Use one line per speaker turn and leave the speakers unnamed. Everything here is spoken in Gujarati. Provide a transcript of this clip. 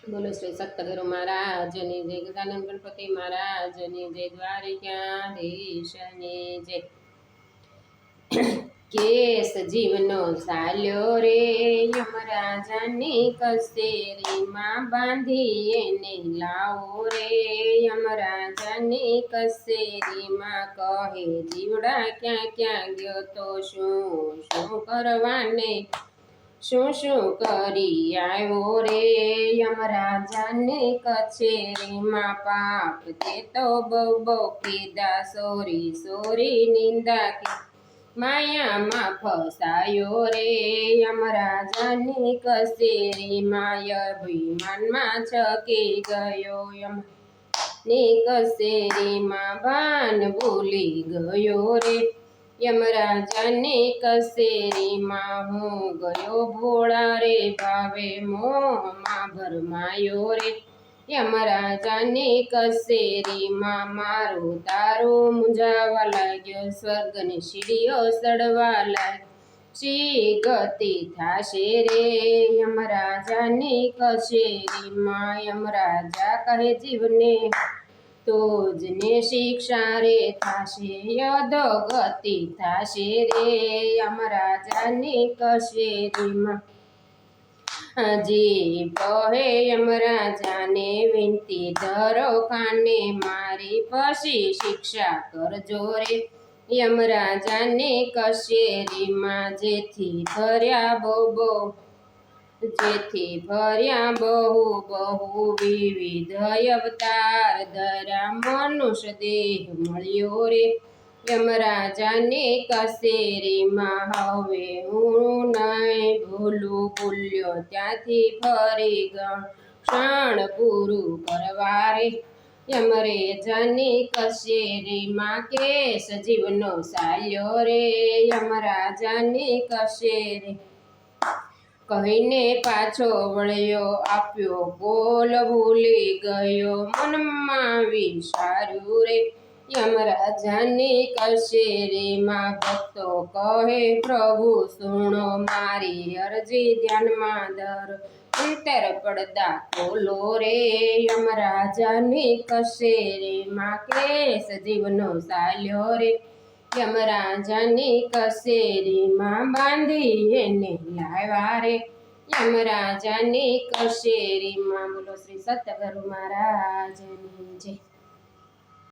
બોલો શ્રી સપ્તગુરુ મહારાજની જય, ગજાનંદ ગણપતિ મહારાજની જય, દ્વારિકાધીશની જય। કેસ જીવનો ચાલ્યો રે યમરાજાની કસેરીમાં બાંધી એને લાવો રે યમરાજાની કસેરીમાં કહે જીવડા ક્યાં ક્યાં ગયો તો શું શું કરવાને શું શું કરી આવ્યો રે યમરાજાની કચેરીમાં પાપ તે તો બહુ બહુ કીધા સોરી સોરી નિંદા માયામાં ફસાયો રે યમરાજાની કચેરીમાં અભિમાનમાં છકી ગયો યમની કચેરીમાં ભાન ભૂલી ગયો રે યમરાજાની કચેરીમાં હું ગયો ભોળા રે ભાવે મોહમાં ભરમાયો રે યમરાજાની કચેરીમાં મારું તારું મૂંઝાવા લાગ્યો સ્વર્ગની સીડીઓ ચડવા લાગ્યો શી ગતિ થાશે રે યમરાજાની કચેરીમાં યમરાજા કહે જીવને તોજને શિક્ષા રે થાશે અધોગતિ થાશે રે યમરાજાની કચેરીમાં હજી કહે યમરાજાને વિનતી ધરો કાને મારી પછી શિક્ષા કરજો રે યમરાજાની કચેરીમાં જેથી ભર્યા બહુ બહુ વિવિધ અવતાર ધરા મનુષ્ય દેહ મળ્યો રે યમરાજાની કચેરીમાં હવે હું નહીં ભૂલ્યો ત્યાંથી ફરી ક્ષણ પૂરું કરવા રે યમરાજાની કચેરીમાં કેસ જીવનો ચાલ્યો રે યમરાજાની કચેરી કહીને પાછો વળ્યો આપ્યો બોલ ભૂલી ગયો મનમાં વિચાર્યું રે યમરાજાની કચેરીમાં ભક્તો કહે પ્રભુ સુણો મારી અરજી ધ્યાનમાં ધરો અંતર પડદા ખોલો રે યમરાજાની કચેરીમાં કેસ જીવનો ચાલ્યો રે યમરાજાની કચેરીમાં બાંધી એને લાવ્યા રે યમરાજાની કચેરીમાં। બોલો શ્રી સતગુરુ મહારાજની જય।